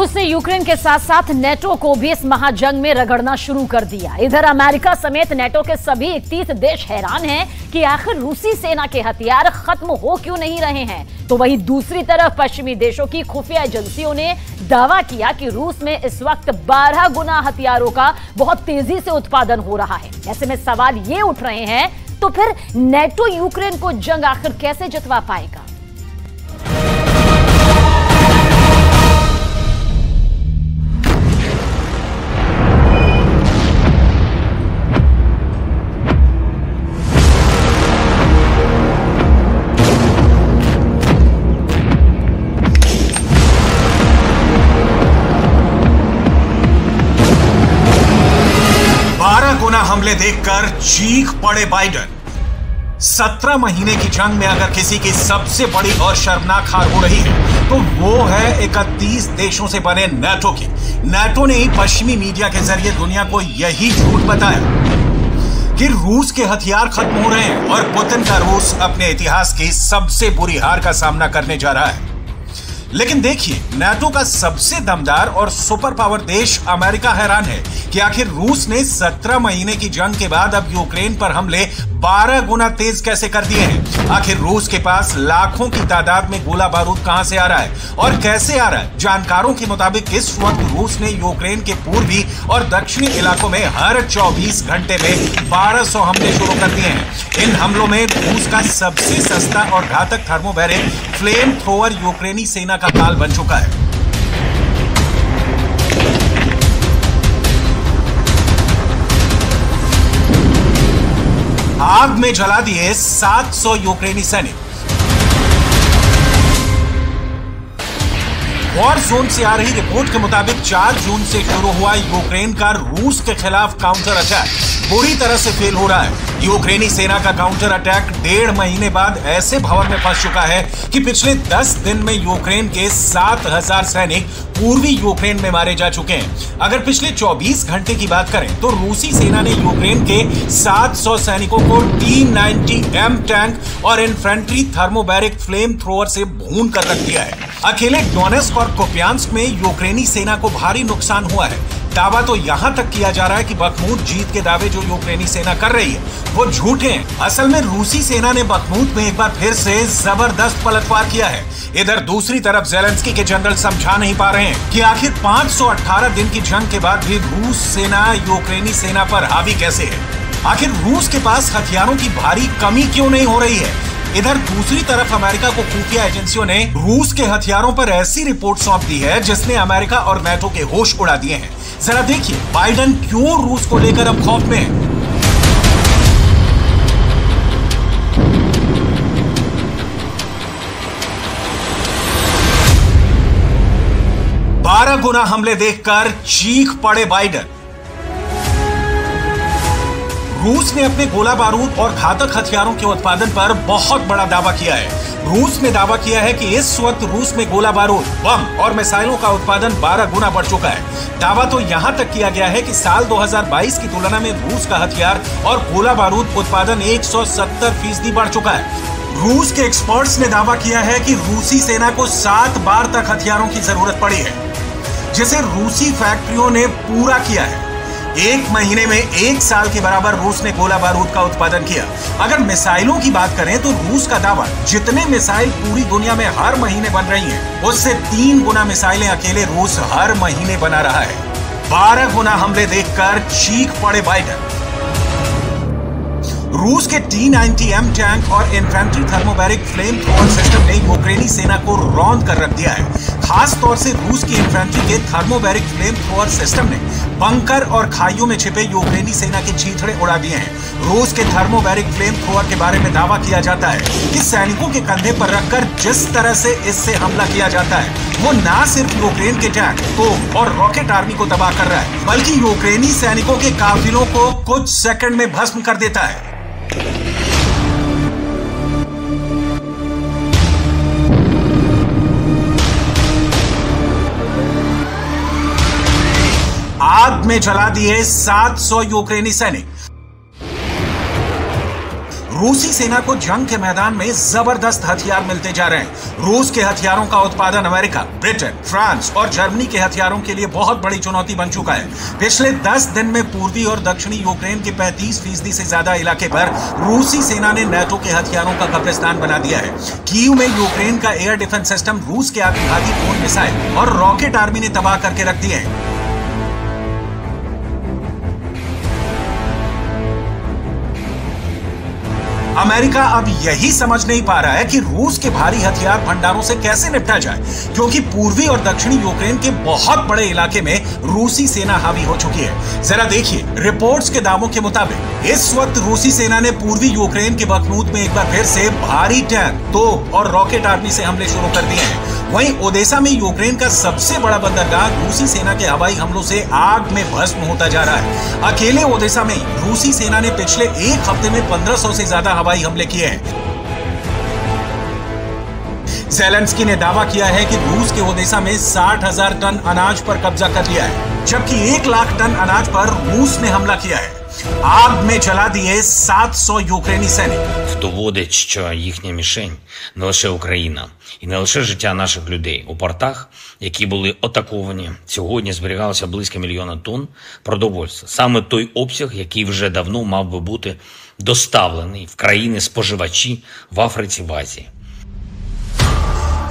रूस ने यूक्रेन के साथ साथ नेटो को भी इस महाजंग में रगड़ना शुरू कर दिया। इधर अमेरिका समेत नेटो के सभी 31 देश हैरान हैं कि आखिर रूसी सेना के हथियार खत्म हो क्यों नहीं रहे हैं। तो वहीं दूसरी तरफ पश्चिमी देशों की खुफिया एजेंसियों ने दावा किया कि रूस में इस वक्त 12 गुना हथियारों का बहुत तेजी से उत्पादन हो रहा है। ऐसे में सवाल ये उठ रहे हैं, तो फिर नेटो यूक्रेन को जंग आखिर कैसे जितवा पाएगा? 12 गुना हमले देखकर चीख पड़े बाइडेन। 17 महीने की जंग में अगर किसी की सबसे बड़ी और शर्मनाक हार हो रही है तो वो है 31 देशों से बने नेटो की। नेटो ने ही पश्चिमी मीडिया के जरिए दुनिया को यही झूठ बताया कि रूस के हथियार खत्म हो रहे हैं और पुतिन का रूस अपने इतिहास की सबसे बुरी हार का सामना करने जा रहा है। लेकिन देखिए, नेटो का सबसे दमदार और सुपर पावर देश अमेरिका हैरान है कि आखिर रूस ने 17 महीने की जंग के बाद अब यूक्रेन पर हमले 12 गुना तेज कैसे कर दिए हैं। आखिर रूस के पास लाखों की तादाद में गोला बारूद कहां से आ रहा है और कैसे आ रहा है। जानकारों के मुताबिक इस वक्त रूस ने यूक्रेन के पूर्वी और दक्षिणी इलाकों में हर 24 घंटे में 1200 हमले शुरू कर दिए हैं। इन हमलों में रूस का सबसे सस्ता और घातक थर्मोबैरिक फ्लेम थ्रोअर यूक्रेनी सेना का काल बन चुका है। आग में जला दिए 700 यूक्रेनी सैनिक। वॉर जोन से आ रही रिपोर्ट के मुताबिक 4 जून से शुरू हुआ यूक्रेन का रूस के खिलाफ काउंटर अटैक बुरी तरह से फेल हो रहा है। यूक्रेनी सेना का काउंटर अटैक 1.5 महीने बाद ऐसे भंवर में फंस चुका है कि पिछले 10 दिन में यूक्रेन के 7000 सैनिक पूर्वी यूक्रेन में मारे जा चुके हैं। अगर पिछले 24 घंटे की बात करें तो रूसी सेना ने यूक्रेन के 700 सैनिकों को T-90M टैंक और इन्फेंट्री थर्मोबैरिक फ्लेम थ्रोअर से भून कर रख दिया है। अकेले डोनेस्क और कुपियांस्क में यूक्रेनी सेना को भारी नुकसान हुआ है। दावा तो यहां तक किया जा रहा है कि बखमूत जीत के दावे जो यूक्रेनी सेना कर रही है वो झूठे हैं। असल में रूसी सेना ने बखमूत में एक बार फिर से जबरदस्त पलटवार किया है। इधर दूसरी तरफ ज़ेलेंस्की के जनरल समझा नहीं पा रहे हैं कि आखिर 518 दिन की जंग के बाद भी रूस सेना यूक्रेनी सेना पर हावी कैसे है। आखिर रूस के पास हथियारों की भारी कमी क्यों नहीं हो रही है। इधर दूसरी तरफ अमेरिका को खुफिया एजेंसियों ने रूस के हथियारों पर ऐसी रिपोर्ट सौंप दी है जिसने अमेरिका और नेटो के होश उड़ा दिए हैं। जरा देखिए, बाइडेन क्यों रूस को लेकर अब खौफ में है। बारह गुना हमले देखकर चीख पड़े बाइडेन। रूस ने अपने गोला बारूद और घातक हथियारों के उत्पादन पर बहुत बड़ा दावा किया है। रूस ने दावा किया है कि इस वक्त रूस में गोला बारूद, बम और मिसाइलों का उत्पादन 12 गुना बढ़ चुका है। दावा तो यहां तक किया गया है कि साल 2022 की तुलना में रूस का हथियार और गोला बारूद उत्पादन 170% बढ़ चुका है। रूस के एक्सपर्ट्स ने दावा किया है कि रूसी सेना को 7 बार तक हथियारों की जरूरत पड़ी है, जिसे रूसी फैक्ट्रियों ने पूरा किया है। 1 महीने में 1 साल के बराबर रूस ने गोला बारूद का उत्पादन किया। अगर मिसाइलों की बात करें तो रूस का दावा, जितने मिसाइल पूरी दुनिया में हर महीने बन रही हैं, उससे 3 गुना मिसाइलें अकेले रूस हर महीने बना रहा है। 12 गुना हमले देखकर चीख पड़े बाइडेन। रूस के T-90M टैंक और infantry thermobaric flame thrower system ने यूक्रेनी सेना को रौंद कर रख दिया है। खास तौर से रूस की इन्फेंट्री के थर्मोबैरिक फ्लेम थ्रोअर सिस्टम ने बंकर और खाइयों में छिपे यूक्रेनी सेना के चीथड़े उड़ा दिए हैं। रूस के थर्मोबैरिक फ्लेम थ्रोअर के बारे में दावा किया जाता है कि सैनिकों के कंधे पर रखकर जिस तरह से इससे हमला किया जाता है, वो ना सिर्फ यूक्रेन के टैंक, तोप और रॉकेट आर्मी को तबाह कर रहा है, बल्कि यूक्रेनी सैनिकों के काफिलों को कुछ सेकंड में भस्म कर देता है। आग में जला दिए 700 यूक्रेनी सैनिक। रूसी सेना को जंग के मैदान में जबरदस्त हथियार मिलते जा रहे हैं। रूस के हथियारों का उत्पादन अमेरिका, ब्रिटेन, फ्रांस और जर्मनी के हथियारों के लिए बहुत बड़ी चुनौती बन चुका है। पिछले 10 दिन में पूर्वी और दक्षिणी यूक्रेन के 35% से ज्यादा इलाके पर रूसी सेना ने नेटो के हथियारों का कब्रिस्तान बना दिया है। कीव में यूक्रेन का एयर डिफेंस सिस्टम रूस के आत्मघाती ड्रोन, मिसाइल और रॉकेट आर्मी ने तबाह करके रख दिए हैं। अमेरिका अब यही समझ नहीं पा रहा है कि रूस के भारी हथियार भंडारों से कैसे निपटा जाए, क्योंकि पूर्वी और दक्षिणी यूक्रेन के बहुत बड़े इलाके में रूसी सेना हावी हो चुकी है। जरा देखिए, रिपोर्ट्स के दावों के मुताबिक इस वक्त रूसी सेना ने पूर्वी यूक्रेन के बखमूत में एक बार फिर से भारी टैंक, तोप और रॉकेट आर्मी से हमले शुरू कर दिए हैं। वहीं ओडेसा में यूक्रेन का सबसे बड़ा बंदरगाह रूसी सेना के हवाई हमलों से आग में भस्म होता जा रहा है। अकेले ओडेसा में रूसी सेना ने पिछले एक हफ्ते में 1500 से ज्यादा हवाई हमले किए हैं। ज़ेलेंस्की ने दावा किया है कि रूस के ओडेसा में 60,000 टन अनाज पर कब्जा कर लिया है, जबकि 1 लाख टन अनाज पर रूस ने हमला किया है। आग में जला दिए 700 यूक्रेनी सैनिक। Доводить, що їхня мішень не лише Україна і не лише життя наших людей. У портах, які були атаковані, сьогодні зберігалося близько 1 мільйона тонн продовольства. Саме той обсяг, який вже давно мав би бути доставлений в країни-споживачі в Африці, в Азії.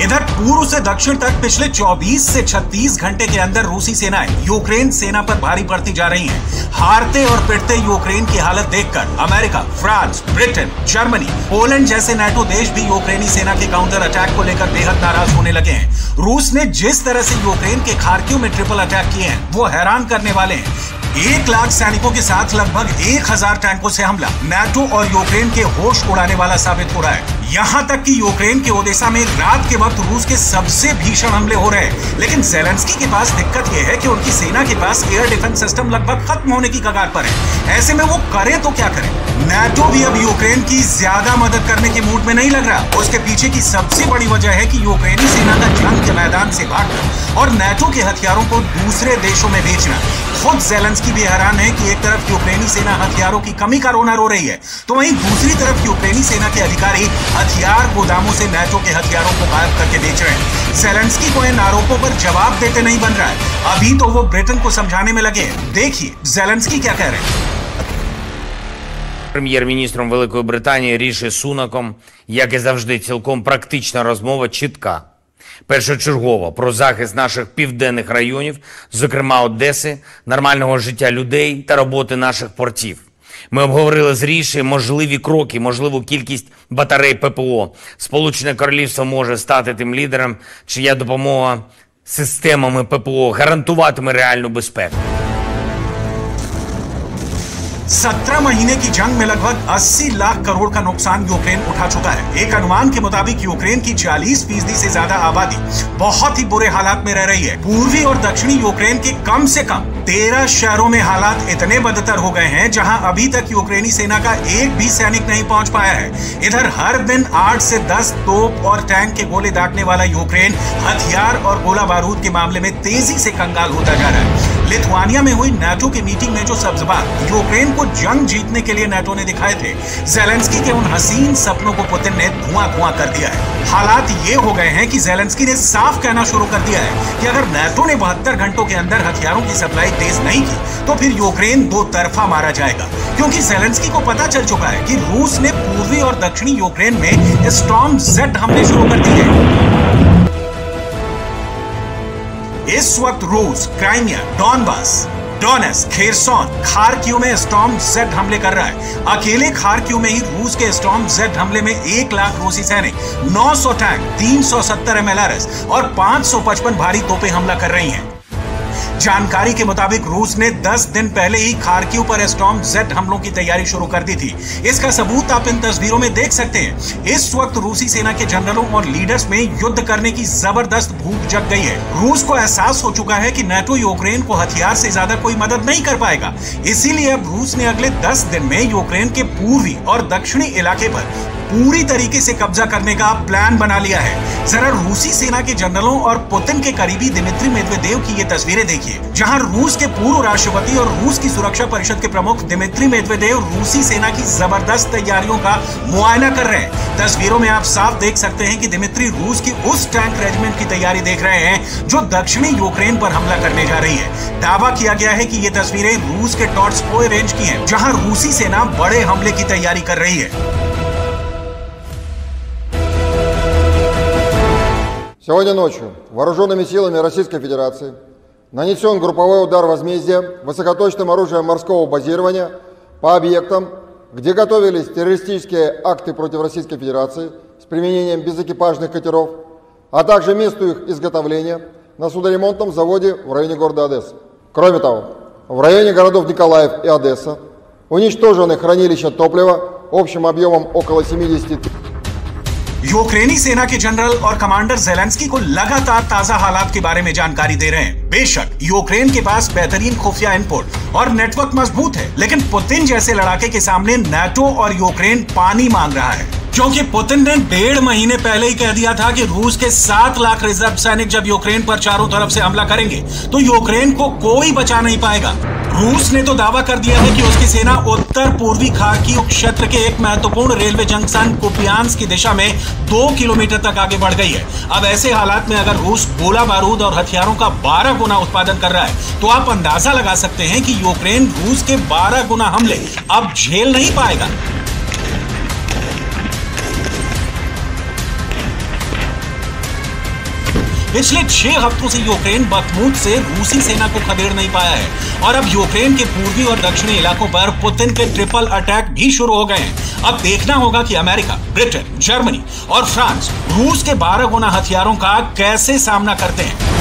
इधर पूर्व से दक्षिण तक पिछले 24 से 36 घंटे के अंदर रूसी सेनाएं यूक्रेन सेना पर भारी पड़ती जा रही हैं। हारते और पिटते यूक्रेन की हालत देखकर America, France, Britain, Germany, Poland जैसे नेटो देश भी यूक्रेनी सेना के काउंटर अटैक को लेकर बेहद नाराज होने लगे हैं। रूस ने जिस तरह से यूक्रेन के खार्किव में ट्रिपल अटैक किए हैं, वो हैरान करने वाले हैं। 1 लाख सैनिकों के साथ लगभग 1000 टैंकों से हमला नेटो और यूक्रेन के होश उड़ाने वाला साबित हो रहा है। यहां तक कि यूक्रेन के ओडेसा में रात के वक्त रूस के सबसे भीषण हमले हो रहे हैं। लेकिन ज़ेलेंस्की के पास दिक्कत यह है कि उनकी सेना के पास एयर डिफेंस सिस्टम लगभग खत्म होने की कगार पर है। ऐसे में वो करे तो क्या करे? नेटो भी अब यूक्रेन की ज्यादा मदद करने के मूड में नहीं लग रहा। उसके पीछे की सबसे बड़ी वजह है कि यूक्रेनी सेना का जंग के मैदान से भागना और नेटो के हथियारों को दूसरे देशों में बेचना। खुद ज़ेलेंस्की भी हैरान है कि एक तरफ यूक्रेनी सेना हथियारों की कमी का रोना रो रही है, तो वहीं दूसरी तरफ यूक्रेनी सेना के अधिकारी हथियार गोदामों से नेटो के हथियारों को गायब करके बेच रहे हैं। ज़ेलेंस्की को इन आरोपों पर जवाब देते नहीं बन रहा है। अभी तो वो ब्रिटेन को समझाने में लगे हैं। देखिए ज़ेलेंस्की क्या कह रहे हैं। Прем'єр-міністром Великої Британії Ріші Сунаком, як і завжди, цілком практична розмова, чітка. Першочергово про захист наших південних районів, зокрема Одеси, нормального життя людей та роботи наших портів. Ми обговорили з Ріші можливі кроки, можливу кількість батарей ППО. Сполучене Королівство може стати тим лідером, чия допомога системами ППО гарантуватиме реальну безпеку. 17 महीने की जंग में लगभग 80 लाख करोड़ का नुकसान यूक्रेन उठा चुका है। एक अनुमान के मुताबिक यूक्रेन की 40% से ज्यादा आबादी बहुत ही बुरे हालात में रह रही है। पूर्वी और दक्षिणी यूक्रेन के कम से कम 13 शहरों में हालात इतने बदतर हो गए हैं जहां अभी तक यूक्रेनी सेना का एक भी सैनिक नहीं पहुंच पाया है। इधर हर दिन 8 से 10 तोप और टैंक के गोले दागने वाला यूक्रेन हथियार और गोला बारूद के मामले में तेजी से कंगाल होता जा रहा है। लिथुआनिया में हुई नेटो की मीटिंग में जो सब्ज़बाग यूक्रेन को जंग जीतने के लिए नेटो ने दिखाए थे, ज़ेलेंस्की के उन हसीन सपनों को पुतिन ने धुआं कर दिया है। हालात ये हो गए हैं कि ज़ेलेंस्की ने साफ कहना शुरू कर दिया है कि अगर नेटो ने 72 घंटों के अंदर हथियारों की सप्लाई तेज नहीं की तो फिर यूक्रेन दो तरफा मारा जाएगा। क्योंकि ज़ेलेंस्की को पता चल चुका है कि रूस ने पूर्वी और दक्षिणी यूक्रेन में स्टॉर्म जेड हमले शुरू कर दिए हैं। इस वक्त रूस Crimea, Donbas, Donetsk, Kherson, Kharkiv में स्टॉर्म जेड हमले कर रहा है। अकेले खार्किव में ही रूस के स्टॉर्म जेड हमले में 1 लाख रूसी सैनिक, 900 टैंक, 370 MLRS और 555 भारी तोपें हमला कर रही हैं। जानकारी के मुताबिक रूस ने 10 दिन पहले ही खार्किव पर स्टॉर्म जेड हमलों की तैयारी शुरू कर दी थी। इसका सबूत आप इन तस्वीरों में देख सकते हैं। इस वक्त रूसी सेना के जनरलों और लीडर्स में युद्ध करने की जबरदस्त भूख जग गई है। रूस को एहसास हो चुका है कि नेटो यूक्रेन को हथियार से ज्यादा कोई मदद नहीं कर पाएगा। इसीलिए अब रूस ने अगले 10 दिन में यूक्रेन के पूर्वी और दक्षिणी इलाके पर पूरी तरीके से कब्जा करने का प्लान बना लिया है। जरा रूसी सेना के जनरलों और पुतिन के करीबी दिमित्री मेदवेदेव की ये तस्वीरें देखिए, जहां रूस के पूर्व राष्ट्रपति और रूस की सुरक्षा परिषद के प्रमुख दिमित्री मेदवेदेव रूसी सेना की जबरदस्त तैयारियों का मुआयना कर रहे हैं। तस्वीरों में आप साफ देख सकते हैं कि दिमित्री रूस की उस टैंक रेजिमेंट की तैयारी देख रहे हैं जो दक्षिणी यूक्रेन पर हमला करने जा रही है। दावा किया गया है कि ये तस्वीरें रूस के टॉर्ट्सपोय रेंज की हैं, जहां रूसी सेना बड़े हमले की तैयारी कर रही है। Сегодня ночью вооруженными силами Российской Федерации нанесен групповой удар возмездия высокоточным оружием морского базирования по объектам, где готовились террористические акты против Российской Федерации с применением безэкипажных катеров, а также месту их изготовления на судоремонтном заводе в районе города Одесса. Кроме того, в районе городов Николаев и Одесса уничтожены хранилища топлива общим объемом около 70 тысяч. यूक्रेनी सेना के जनरल और कमांडर ज़ेलेंस्की को लगातार ताजा हालात के बारे में जानकारी दे रहे हैं। बेशक यूक्रेन के पास बेहतरीन खुफिया इनपुट और नेटवर्क मजबूत है, लेकिन पुतिन जैसे लड़ाके के सामने नाटो और यूक्रेन पानी मांग रहा है, क्योंकि पुतिन ने 1.5 महीने पहले ही कह दिया था कि रूस के 7 लाख रिजर्व सैनिक जब यूक्रेन पर चारों तरफ से हमला करेंगे तो यूक्रेन को कोई बचा नहीं पाएगा। रूस ने तो दावा कर दिया है कि उसकी सेना उत्तर पूर्वी खार्किव क्षेत्र के एक महत्वपूर्ण रेलवे जंक्शन कुपियांस्क की दिशा में 2 किलोमीटर तक आगे बढ़ गई है। अब ऐसे हालात में अगर रूस गोला बारूद और हथियारों का 12 गुना उत्पादन कर रहा है तो आप अंदाजा लगा सकते हैं कि यूक्रेन रूस के 12 गुना हमले अब झेल नहीं पाएगा। पिछले 6 हफ्तों से यूक्रेन बखमूत से रूसी सेना को खदेड़ नहीं पाया है और अब यूक्रेन के पूर्वी और दक्षिणी इलाकों पर पुतिन के ट्रिपल अटैक भी शुरू हो गए हैं। अब देखना होगा कि अमेरिका, ब्रिटेन, जर्मनी और फ्रांस रूस के 12 गुना हथियारों का कैसे सामना करते हैं।